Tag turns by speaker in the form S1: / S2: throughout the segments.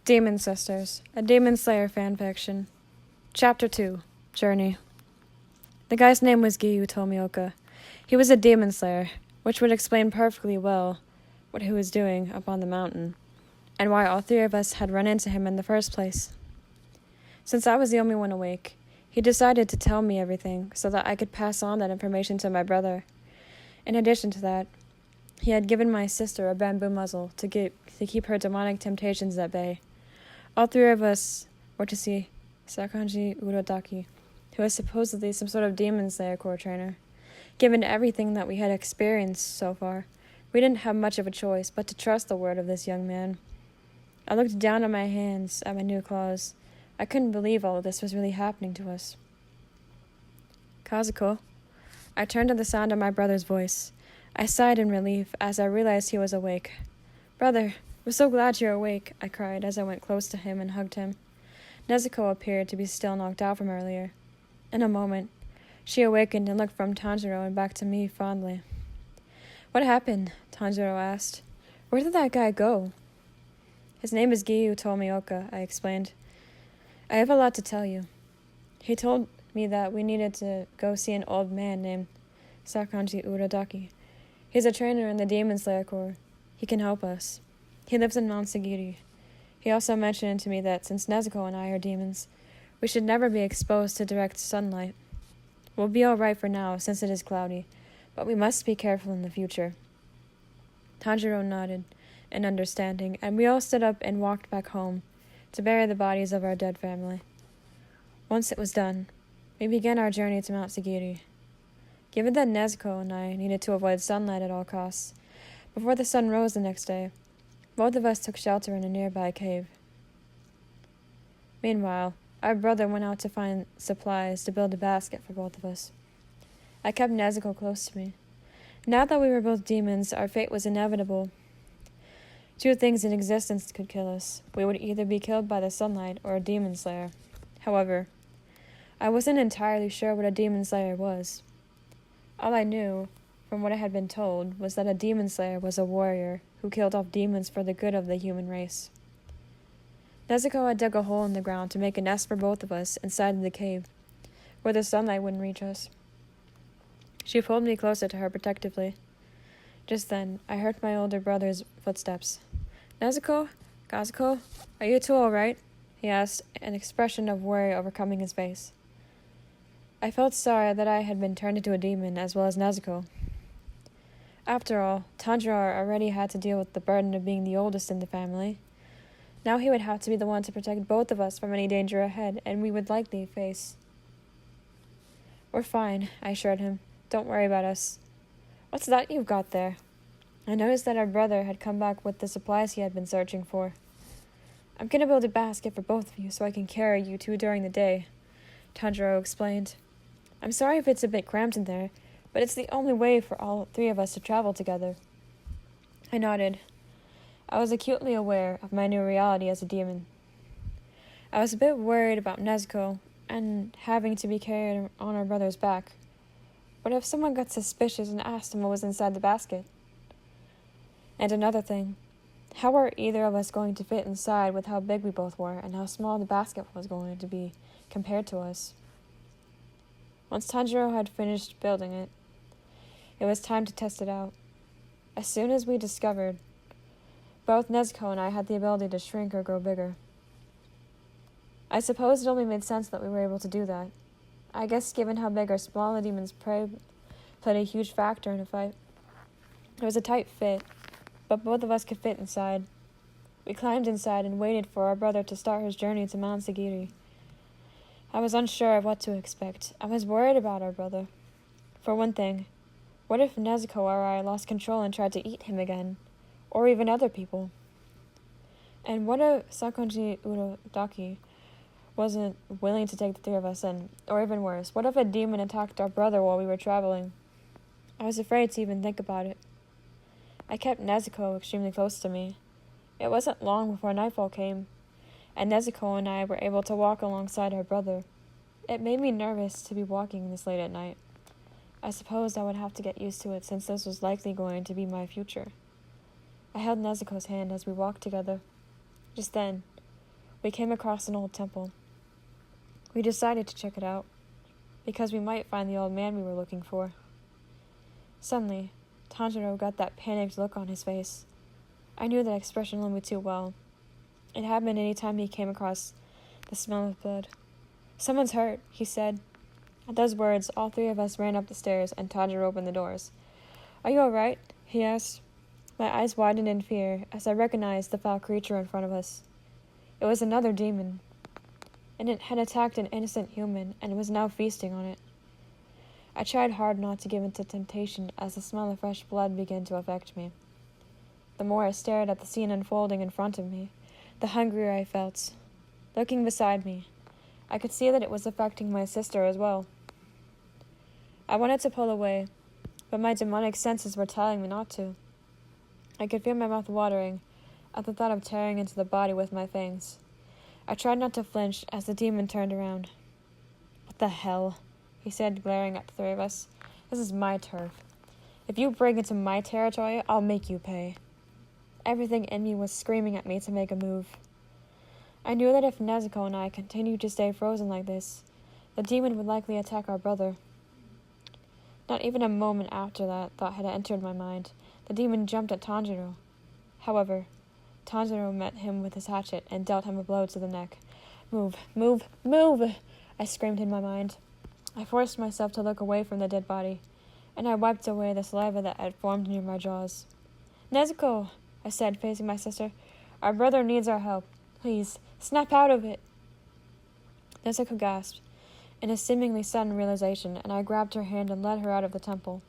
S1: Demon Sisters, a Demon Slayer fanfiction. Chapter 2, Journey. The guy's name was Giyu Tomioka. He was a demon slayer, which would explain perfectly well what he was doing up on the mountain, and why all three of us had run into him in the first place. Since I was the only one awake, he decided to tell me everything so that I could pass on that information to my brother. In addition to that, he had given my sister a bamboo muzzle to keep her demonic temptations at bay. All three of us were to see Sakanji Urodaki, who was supposedly some sort of demon slayer core trainer. Given everything that we had experienced so far, we didn't have much of a choice but to trust the word of this young man. I looked down at my hands, at my new claws. I couldn't believe all of this was really happening to us. Kazuko. I turned to the sound of my brother's voice. I sighed in relief as I realized he was awake. "Brother, we're so glad you're awake," I cried as I went close to him and hugged him. Nezuko appeared to be still knocked out from earlier. In a moment, she awakened and looked from Tanjiro and back to me fondly. "What happened?" Tanjiro asked. "Where did that guy go?" "His name is Giyu Tomioka," I explained. "I have a lot to tell you. He told me that we needed to go see an old man named Sakanji Urodaki. He's a trainer in the Demon Slayer Corps. He can help us. He lives in Mount Sagiri. He also mentioned to me that since Nezuko and I are demons, we should never be exposed to direct sunlight. We'll be all right for now since it is cloudy, but we must be careful in the future." Tanjiro nodded in understanding, and we all stood up and walked back home to bury the bodies of our dead family. Once it was done, we began our journey to Mount Sagiri. Given that Nezuko and I needed to avoid sunlight at all costs, before the sun rose the next day, both of us took shelter in a nearby cave. Meanwhile, our brother went out to find supplies to build a basket for both of us. I kept Nezuko close to me. Now that we were both demons, our fate was inevitable. Two things in existence could kill us. We would either be killed by the sunlight or a demon slayer. However, I wasn't entirely sure what a demon slayer was. All I knew, from what I had been told, was that a demon slayer was a warrior who killed off demons for the good of the human race. Nezuko had dug a hole in the ground to make a nest for both of us inside the cave, where the sunlight wouldn't reach us. She pulled me closer to her protectively. Just then, I heard my older brother's footsteps. "Nezuko? Kazuko? Are you two all right?" he asked, an expression of worry overcoming his face. I felt sorry that I had been turned into a demon as well as Nezuko. After all, Tanjiro already had to deal with the burden of being the oldest in the family. Now he would have to be the one to protect both of us from any danger ahead, and we would likely face. "We're fine," I assured him. "Don't worry about us." "What's that you've got there?" I noticed that our brother had come back with the supplies he had been searching for. "I'm going to build a basket for both of you so I can carry you two during the day," Tanjiro explained. "I'm sorry if it's a bit cramped in there, but it's the only way for all three of us to travel together." I nodded. I was acutely aware of my new reality as a demon. I was a bit worried about Nezuko and having to be carried on our brother's back. What if someone got suspicious and asked him what was inside the basket? And another thing, how were either of us going to fit inside with how big we both were and how small the basket was going to be compared to us? Once Tanjiro had finished building it, it was time to test it out. As soon as we discovered, both Nezuko and I had the ability to shrink or grow bigger. I suppose it only made sense that we were able to do that. I guess given how big or small the demon's prey played a huge factor in a fight. It was a tight fit, but both of us could fit inside. We climbed inside and waited for our brother to start his journey to Mount Sagiri. I was unsure of what to expect. I was worried about our brother. For one thing, what if Nezuko or I lost control and tried to eat him again? Or even other people? And what if Sakonji Urodaki wasn't willing to take the three of us in? Or even worse, what if a demon attacked our brother while we were traveling? I was afraid to even think about it. I kept Nezuko extremely close to me. It wasn't long before nightfall came, and Nezuko and I were able to walk alongside our brother. It made me nervous to be walking this late at night. I suppose I would have to get used to it since this was likely going to be my future. I held Nezuko's hand as we walked together. Just then, we came across an old temple. We decided to check it out, because we might find the old man we were looking for. Suddenly, Tanjiro got that panicked look on his face. I knew that expression only too well. It happened any time he came across the smell of blood. "Someone's hurt," he said. At those words, all three of us ran up the stairs, and Tanjiro opened the doors. "Are you all right?" he asked. My eyes widened in fear as I recognized the foul creature in front of us. It was another demon, and it had attacked an innocent human and was now feasting on it. I tried hard not to give in to temptation as the smell of fresh blood began to affect me. The more I stared at the scene unfolding in front of me, the hungrier I felt. Looking beside me, I could see that it was affecting my sister as well. I wanted to pull away, but my demonic senses were telling me not to. I could feel my mouth watering at the thought of tearing into the body with my fangs. I tried not to flinch as the demon turned around. "What the hell?" he said, glaring at the three of us. "This is my turf. If you break into my territory, I'll make you pay." Everything in me was screaming at me to make a move. I knew that if Nezuko and I continued to stay frozen like this, the demon would likely attack our brother. Not even a moment after that thought had entered my mind, the demon jumped at Tanjiro. However, Tanjiro met him with his hatchet and dealt him a blow to the neck. "Move, move, move!" I screamed in my mind. I forced myself to look away from the dead body, and I wiped away the saliva that had formed near my jaws. "Nezuko," I said, facing my sister, "our brother needs our help. Please, snap out of it." Nezuko gasped in a seemingly sudden realization, and I grabbed her hand and led her out of the temple.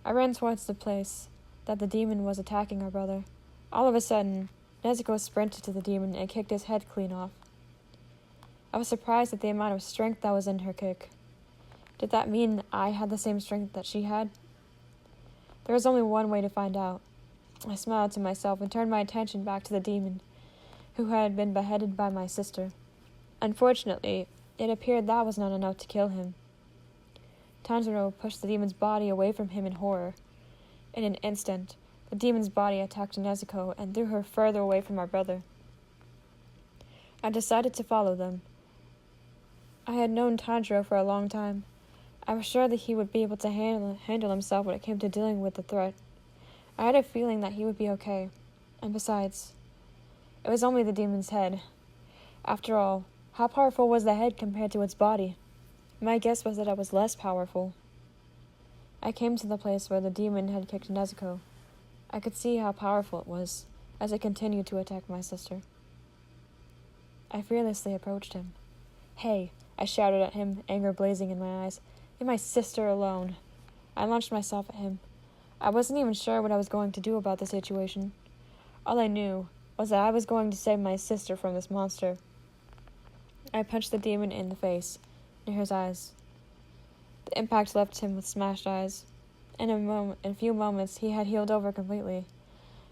S1: I ran towards the place that the demon was attacking our brother. All of a sudden, Nezuko sprinted to the demon and kicked his head clean off. I was surprised at the amount of strength that was in her kick. Did that mean I had the same strength that she had? There was only one way to find out. I smiled to myself and turned my attention back to the demon, who had been beheaded by my sister. Unfortunately, it appeared that was not enough to kill him. Tanjiro pushed the demon's body away from him in horror. In an instant, the demon's body attacked Nezuko and threw her further away from our brother. I decided to follow them. I had known Tanjiro for a long time. I was sure that he would be able to handle himself when it came to dealing with the threat. I had a feeling that he would be okay. And besides, it was only the demon's head. After all, how powerful was the head compared to its body? My guess was that it was less powerful. I came to the place where the demon had kicked Nezuko. I could see how powerful it was as it continued to attack my sister. I fearlessly approached him. "Hey," I shouted at him, anger blazing in my eyes. "Leave my sister alone." I launched myself at him. I wasn't even sure what I was going to do about the situation. All I knew was that I was going to save my sister from this monster. I punched the demon in the face, near his eyes. The impact left him with smashed eyes. In a few moments, he had healed over completely.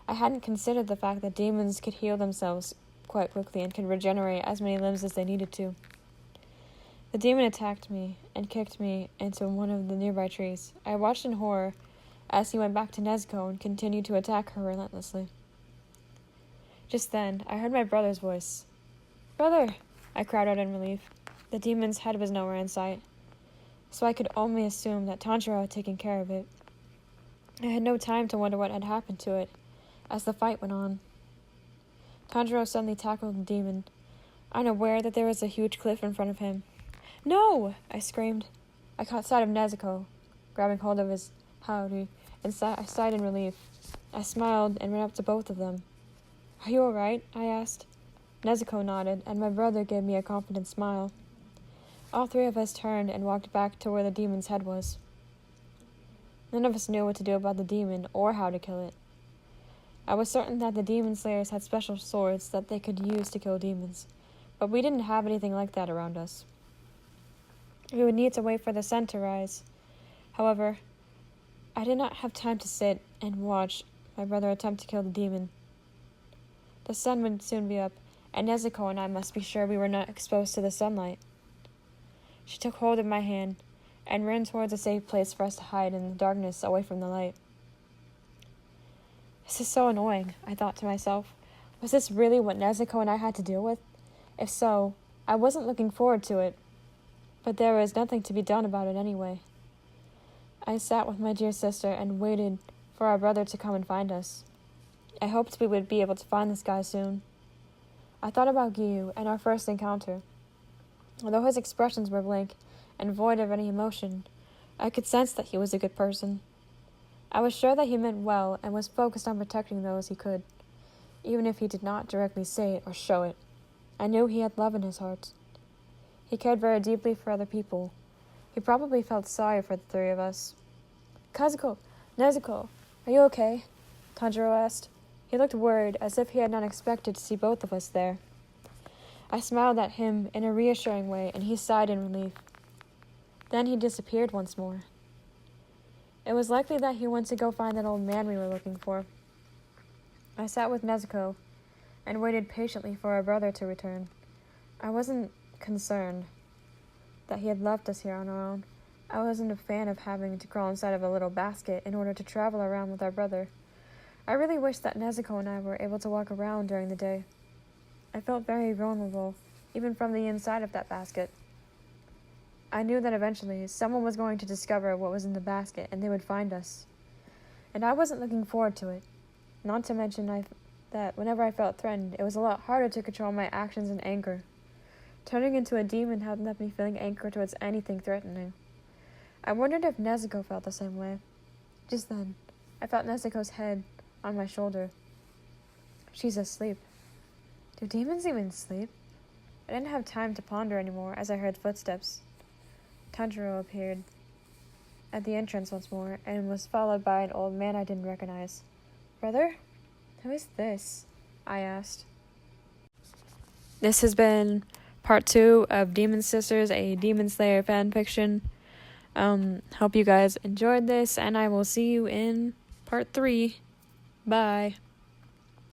S1: I hadn't considered the fact that demons could heal themselves quite quickly and could regenerate as many limbs as they needed to. The demon attacked me and kicked me into one of the nearby trees. I watched in horror as he went back to Nezuko and continued to attack her relentlessly. Just then, I heard my brother's voice. "Brother!" I cried out in relief. The demon's head was nowhere in sight, so I could only assume that Tanjiro had taken care of it. I had no time to wonder what had happened to it, as the fight went on. Tanjiro suddenly tackled the demon, unaware that there was a huge cliff in front of him. "No!" I screamed. I caught sight of Nezuko, grabbing hold of his howdy, and I sighed in relief. I smiled and ran up to both of them. "Are you all right?" I asked. Nezuko nodded, and my brother gave me a confident smile. All three of us turned and walked back to where the demon's head was. None of us knew what to do about the demon or how to kill it. I was certain that the demon slayers had special swords that they could use to kill demons, but we didn't have anything like that around us. We would need to wait for the sun to rise. However, I did not have time to sit and watch my brother attempt to kill the demon. The sun would soon be up, and Nezuko and I must be sure we were not exposed to the sunlight. She took hold of my hand and ran towards a safe place for us to hide in the darkness away from the light. This is so annoying, I thought to myself. Was this really what Nezuko and I had to deal with? If so, I wasn't looking forward to it. But there was nothing to be done about it anyway. I sat with my dear sister and waited for our brother to come and find us. I hoped we would be able to find this guy soon. I thought about Giyu and our first encounter. Although his expressions were blank and void of any emotion, I could sense that he was a good person. I was sure that he meant well and was focused on protecting those he could, even if he did not directly say it or show it. I knew he had love in his heart. He cared very deeply for other people. He probably felt sorry for the three of us. "Kazuko! Nezuko! Are you okay?" Tanjiro asked. He looked worried, as if he had not expected to see both of us there. I smiled at him in a reassuring way, and he sighed in relief. Then he disappeared once more. It was likely that he went to go find that old man we were looking for. I sat with Nezuko and waited patiently for our brother to return. I wasn't concerned that he had left us here on our own. I wasn't a fan of having to crawl inside of a little basket in order to travel around with our brother. I really wished that Nezuko and I were able to walk around during the day. I felt very vulnerable, even from the inside of that basket. I knew that eventually someone was going to discover what was in the basket and they would find us. And I wasn't looking forward to it. Not to mention that whenever I felt threatened, it was a lot harder to control my actions and anger. Turning into a demon hadn't left me feeling anger towards anything threatening. I wondered if Nezuko felt the same way. Just then, I felt Nezuko's head on my shoulder. She's asleep. Do demons even sleep? I didn't have time to ponder anymore as I heard footsteps. Tanjiro appeared at the entrance once more and was followed by an old man I didn't recognize. "Brother? Who is this?" I asked. This has been part 2 of Demon Sisters, a Demon Slayer fanfiction. Hope you guys enjoyed this, and I will see you in part 3. Bye.